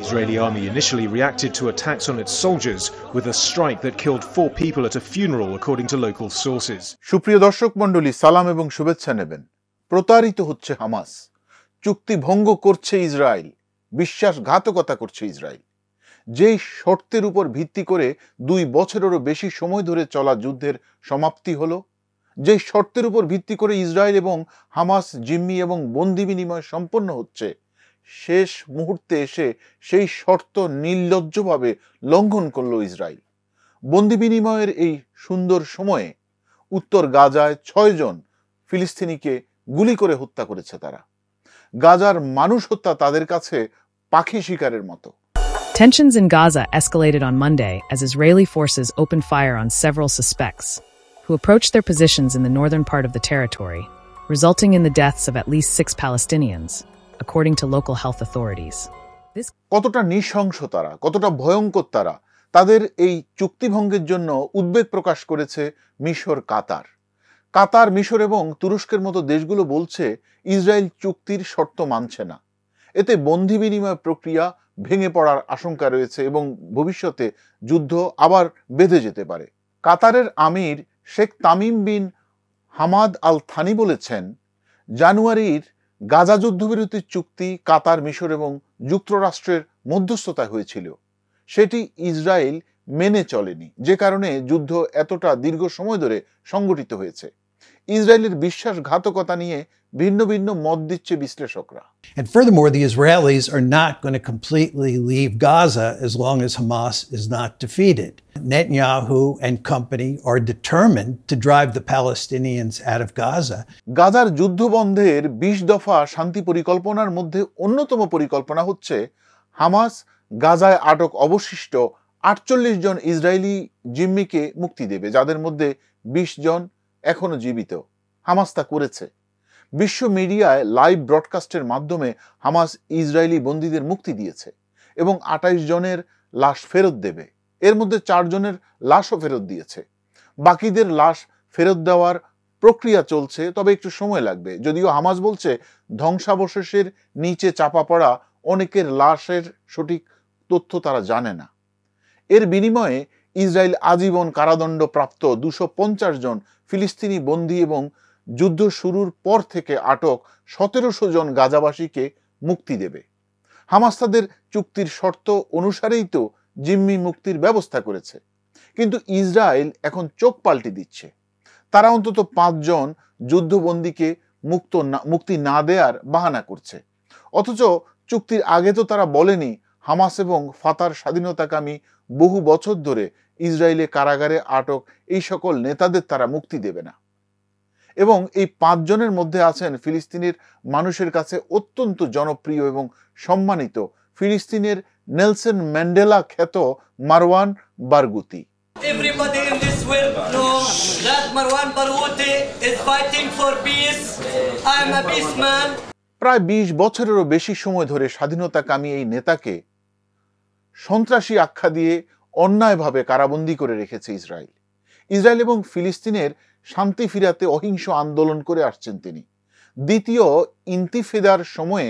Israeli army initially reacted to attacks on its soldiers with a strike that killed 4 people at a funeral, according to local sources. সুপ্রিয় দর্শক মণ্ডলী, সালাম এবং শুভেচ্ছা নেবেন। প্রতারিত হচ্ছে হামাস, চুক্তি ভঙ্গ করছে ইসরায়েল, বিশ্বাসঘাতকতা করছে ইসরায়েল। যেই শর্তের উপর ভিত্তি করে 2 বছরেরও বেশি সময় ধরে চলা যুদ্ধের সমাপ্তি হলো, যেই শর্তের উপর ভিত্তি করে ইসরায়েল এবং হামাস জিম্মি এবং বন্দি বিনিময় সম্পন্ন হচ্ছে, শেষ মুহূর্তে এসে সেই শর্ত নির্লজ্জভাবে লঙ্ঘন করল ইসরায়েল। বন্দি বিনিময়ের এই সুন্দর সময়ে উত্তর গাজায় 6 জন ফিলিস্তিনিকে গুলি করে হত্যা করেছে তারা। গাজার মানুষ হত্যা তাদের কাছে পাখি শিকারের মতো। Tensions in Gaza escalated on Monday as Israeli forces opened fire on several suspects, who approached their positions in the northern part of the territory, resulting in the deaths of at least 6 Palestinians, according to local health authorities. কতটা নৃশংস তারা, কতটা ভয়ঙ্কর তারা, তাদের এই চুক্তিভঙ্গের জন্য উদ্বেগ প্রকাশ করেছে মিশর, কাতার। কাতার, মিশর এবং তুরস্কের মতো দেশগুলো বলছে ইসরায়েল চুক্তির শর্ত মানছে না। এতে বন্দি বিনিময় প্রক্রিয়া ভেঙে পড়ার আশঙ্কা রয়েছে এবং ভবিষ্যতে যুদ্ধ আবার বেঁধে যেতে পারে। কাতারের আমির Sheikh Tamim bin Hamad Al Thani বলেছেন, জানুয়ারির গাজা যুদ্ধবিরতির চুক্তি কাতার, মিশর এবং যুক্তরাষ্ট্রের মধ্যস্থতায় হয়েছিল। সেটি ইসরায়েল মেনে চলেনি, যে কারণে যুদ্ধ এতটা দীর্ঘ সময় ধরে সংগঠিত হয়েছে। ইসরায়েলের বিশ্বাসঘাতকতা নিয়ে ভিন্ন ভিন্ন মত দিচ্ছে বিশ্লেষকরা। And furthermore, the Israelis are not going to completely leave Gaza as long as Hamas is not defeated. Netanyahu and company are determined to drive the Palestinians out of Gaza. গাজার যুদ্ধ বন্ধের 20 দফা শান্তি পরিকল্পনার মধ্যে অন্যতম পরিকল্পনা হচ্ছে হামাস গাজায় আটক অবশিষ্ট 48 জন ইসরায়েলি জিম্মিকে মুক্তি দেবে, যাদের মধ্যে 20 জন এখনো জীবিত। হামাস তা করেছে। বিশ্ব মিডিয়ায় লাইভ ব্রডকাস্টের মাধ্যমে হামাস ইসরায়েলি বন্দীদের মুক্তি দিয়েছে এবং 28 জনের লাশ ফেরত দেবে। এর মধ্যে 4 জনের লাশও ফেরত দিয়েছে। বাকিদের লাশ ফেরত দেওয়ার প্রক্রিয়া চলছে, তবে একটু সময় লাগবে। যদিও হামাস বলছে ধ্বংসাবশেষের নিচে চাপা পড়া অনেকের লাশের সঠিক তথ্য তারা জানে না। এর বিনিময়ে ইসরায়েল আজীবন কারাদণ্ড প্রাপ্ত 250 জন ফিলিস্তিনি বন্দী এবং যুদ্ধ শুরুর পর থেকে আটক 1700 জন গাজাবাসীকে মুক্তি দেবে। হামাস তাদের চুক্তির শর্ত অনুসারেই তো জিম্মি মুক্তির ব্যবস্থা করেছে, কিন্তু ইসরায়েল এখন চোখ পাল্টে দিচ্ছে। তারা অন্তত 5 জন যুদ্ধবন্দীকে মুক্তি না দেওয়ার বাহানা করছে। অথচ চুক্তির আগে তো তারা বলেনি হামাস এবং ফাতার স্বাধীনতাকামী বহু বছর ধরে ইসরায়েলে কারাগারে আটক এই সকল নেতাদের তারা মুক্তি দেবে না। এবং এই 5 জনের মধ্যে আছেন ফিলিস্তিনের মানুষের কাছে অত্যন্ত জনপ্রিয় এবং সম্মানিত ফিলিস্তিনের নেলসন ম্যান্ডেলা খ্যাত Marwan Barghouti. Everybody in this world knows that Marwan Barghouti is fighting for peace. I am a peaceman. প্রায় 20 বছরেরও বেশি সময় ধরে স্বাধীনতাকামী এই নেতাকে সন্ত্রাসী আখ্যা দিয়ে অন্যায়ভাবে কারাবন্দী করে রেখেছে ইসরায়েল। ইসরায়েল এবং ফিলিস্তিনের শান্তি ফিরাতে অহিংস আন্দোলন করে আসছেন তিনি। দ্বিতীয় ইন্তিফাদার সময়ে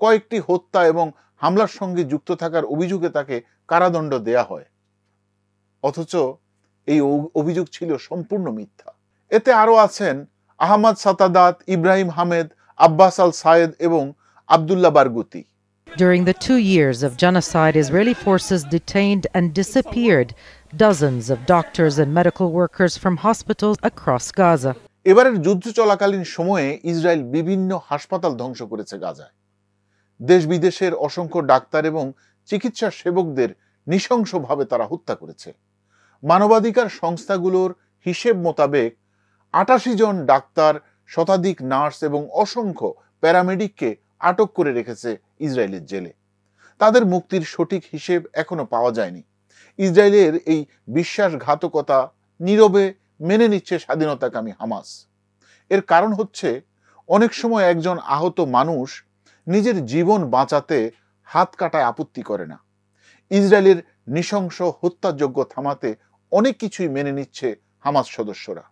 কয়েকটি হত্যা এবং হামলার সঙ্গে যুক্ত থাকার অভিযোগে তাকে কারাদণ্ড দেয়া হয়, অথচ এই অভিযোগ ছিল সম্পূর্ণ মিথ্যা। এতে আরো আছেন আহমদ সাতাদাত, ইব্রাহিম হামেদ, আব্বাস আল সায়েদ এবং Abdullah Barghouti. During the 2 years of genocide, Israeli forces detained and disappeared dozens of doctors and medical workers from hospitals across Gaza. এবারের যুদ্ধ চলাকালীন সময়ে ইসরায়েল বিভিন্ন হাসপাতাল ধ্বংস করেছে গাজায়। দেশ বিদেশের অসংখ্য ডাক্তার এবং চিকিৎসা সেবকদের নৃশংসভাবে তারা হত্যা করেছে। মানবাধিকার সংস্থাগুলোর হিসেব মোতাবেক 88 জন ডাক্তার, শতাধিক নার্স এবং অসংখ্য প্যারামেডিককে আটক করে রেখেছে ইসরায়েলের জেলে। তাদের মুক্তির সঠিক হিসেব এখনো পাওয়া যায়নি। ইসরায়েলের এই বিশ্বাসঘাতকতা নীরবে মেনে নিচ্ছে স্বাধীনতাকামী হামাস। এর কারণ হচ্ছে অনেক সময় একজন আহত মানুষ নিজের জীবন বাঁচাতে হাত কাটায় আপত্তি করে না। ইসরায়েলের নৃশংস হত্যাযজ্ঞ থামাতে অনেক কিছুই মেনে নিচ্ছে হামাস সদস্যরা।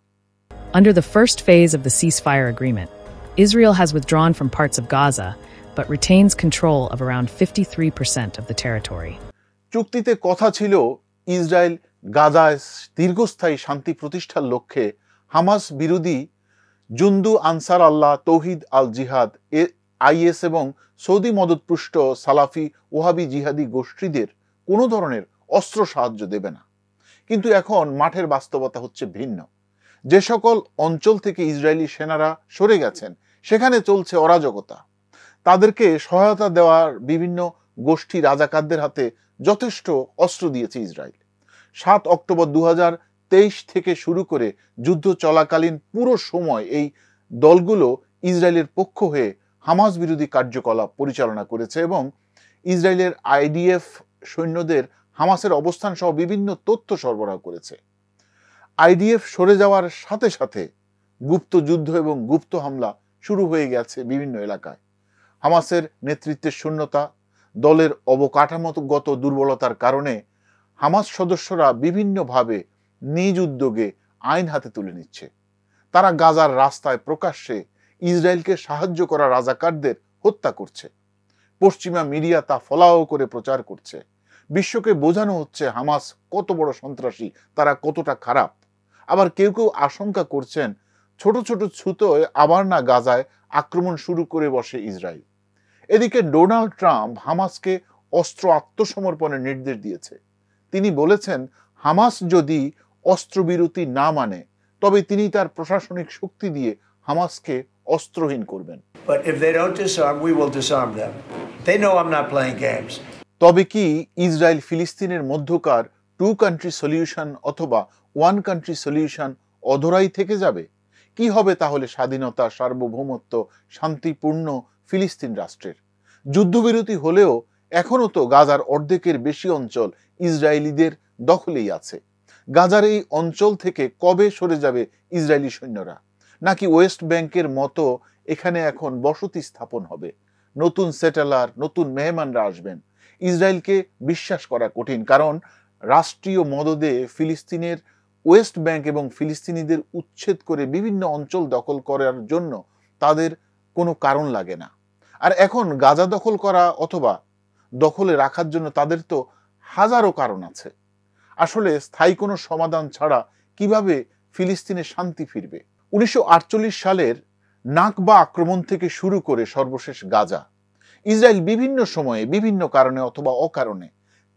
Under the first phase of the ceasefire agreement, Israel has withdrawn from parts of Gaza, but retains control of around 53% of the territory. চুক্তিতে কথা ছিল ইসরায়েল গাজায় দীর্ঘস্থায়ী শান্তি প্রতিষ্ঠার লক্ষ্যে হামাস বিরোধী জুন্দু আনসার আল্লাহ, তৌহিদ আল জিহাদ, আইএস এবং সৌদি মদতপুষ্ট সালাফি ওহাবি জিহাদি গোষ্ঠীদের কোনো ধরনের অস্ত্র সাহায্য দেবে না। কিন্তু এখন মাঠের বাস্তবতা হচ্ছে ভিন্ন। যে সকল অঞ্চল থেকে ইসরায়েলি সেনারা সরে গেছেন সেখানে চলছে অরাজকতা। তাদেরকে সহায়তা দেওয়ার বিভিন্ন গোষ্ঠী রাজাকারদের হাতে যথেষ্ট অস্ত্র দিয়েছে ইসরায়েল। 7 অক্টোবর 2023 থেকে শুরু করে যুদ্ধ চলাকালীন পুরো সময় এই দলগুলো ইসরায়েলের পক্ষ হয়ে হামাস বিরোধী কার্যকলাপ পরিচালনা করেছে এবং ইসরায়েলের আইডিএফ সৈন্যদের হামাসের অবস্থান সহ বিভিন্ন তথ্য সরবরাহ করেছে। আইডিএফ সরে যাওয়ার সাথে সাথে গুপ্ত যুদ্ধ এবং গুপ্ত হামলা শুরু হয়ে গেছে বিভিন্ন এলাকায়। হামাসের নেতৃত্বের শূন্যতা, দলের অবকাঠামোগত দুর্বলতার কারণে হামাস সদস্যরা বিভিন্নভাবে নিজ উদ্যোগে আইন হাতে তুলে নিচ্ছে। তারা গাজার রাস্তায় প্রকাশ্যে ইসরায়েলকে সাহায্য করা রাজাকারদের হত্যা করছে। পশ্চিমা মিডিয়া তা ফলাও করে প্রচার করছে। বিশ্বকে বোঝানো হচ্ছে হামাস কত বড় সন্ত্রাসী, তারা কতটা খারাপ। আবার কেউ কেউ আশঙ্কা করছেন ছোট ছোট ছুতোয় আবার না গাজায় আক্রমণ শুরু করে বসে ইসরায়েল। এদিকে ডোনাল্ড ট্রাম্প হামাসকে অস্ত্র আত্মসমর্পণের নির্দেশ দিয়েছে। তিনি বলেছেন হামাস যদি অস্ত্রবিরতি না মানে তবে তিনি তার প্রশাসনিক শক্তি দিয়ে হামাসকে অস্ত্রহীন করবেন। But if they don't disarm, we will disarm them. They know I'm not playing games. তবে কি ইসরায়েল ফিলিস্তিনের মধ্যকার 2 কান্ট্রি সলিউশন অথবা 1 কান্ট্রি সলিউশন অধরাই থেকে যাবে? কি হবে তাহলে স্বাধীনতা, সার্বভৌমত্ব, শান্তিপূর্ণ ফিলিস্তিন রাষ্ট্রের? যুদ্ধবিরতি হলেও এখনো তো গাজার অর্ধেকের বেশি অঞ্চল ইসরায়েলিদের দখলেই আছে। গাজার এই অঞ্চল থেকে কবে সরে যাবে ইসরায়েলি সৈন্যরা? নাকি ওয়েস্ট ব্যাংকের মতো এখানে এখন বসতি স্থাপন হবে, নতুন সেটেলার, নতুন মেহমানরা আসবেন? ইসরায়েলকে বিশ্বাস করা কঠিন, কারণ রাষ্ট্রীয় মদদে ফিলিস্তিনের ওয়েস্ট ব্যাংক এবং ফিলিস্তিনিদের উচ্ছেদ করে বিভিন্ন অঞ্চল দখল করার জন্য তাদের কোনো কারণ লাগে না। আর এখন গাজা দখল করা অথবা দখলে রাখার জন্য তাদের তো হাজারো কারণ আছে। আসলে স্থায়ী কোনো সমাধান ছাড়া কিভাবে ফিলিস্তিনে শান্তি ফিরবে? 1948 সালের নাকবা আক্রমণ থেকে শুরু করে সর্বশেষ গাজা, ইসরায়েল বিভিন্ন সময়ে বিভিন্ন কারণে অথবা অকারণে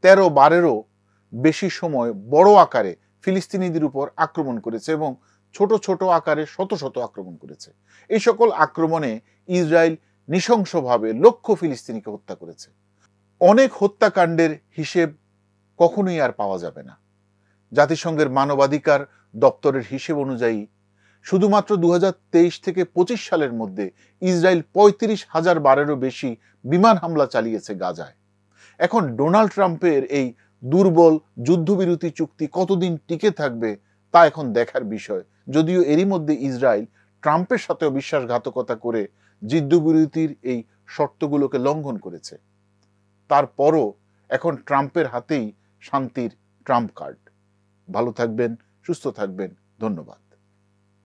13-12 বেশি সময় বড় আকারে ফিলিস্তিনিদের উপর আক্রমণ করেছে এবং ছোট ছোট আকারে শত শত আক্রমণ করেছে। এই সকল আক্রমণে ইসরায়েল নৃশংসভাবে লক্ষ ফিলিস্তিনিকে হত্যা করেছে। অনেক হত্যাকাণ্ডের হিসেব কখনোই আর পাওয়া যাবে না। জাতিসংঘের মানবাধিকার দপ্তরের হিসেব অনুযায়ী শুধুমাত্র 2023 থেকে 25 সালের মধ্যে ইসরায়েল 35,000 বারেরও বেশি বিমান হামলা চালিয়েছে গাজায়। এখন ডোনাল্ড ট্রাম্পের এই দুর্বল যুদ্ধবিরতি চুক্তি কতদিন টিকে থাকবে তা এখন দেখার বিষয়। যদিও এরই মধ্যে ইসরায়েল ট্রাম্পের সাথেও বিশ্বাসঘাতকতা করে যুদ্ধবিরতির এই শর্তগুলোকে লঙ্ঘন করেছে। তারপরও এখন ট্রাম্পের হাতেই শান্তির ট্রাম্প কার্ড। ভালো থাকবেন, সুস্থ থাকবেন। ধন্যবাদ।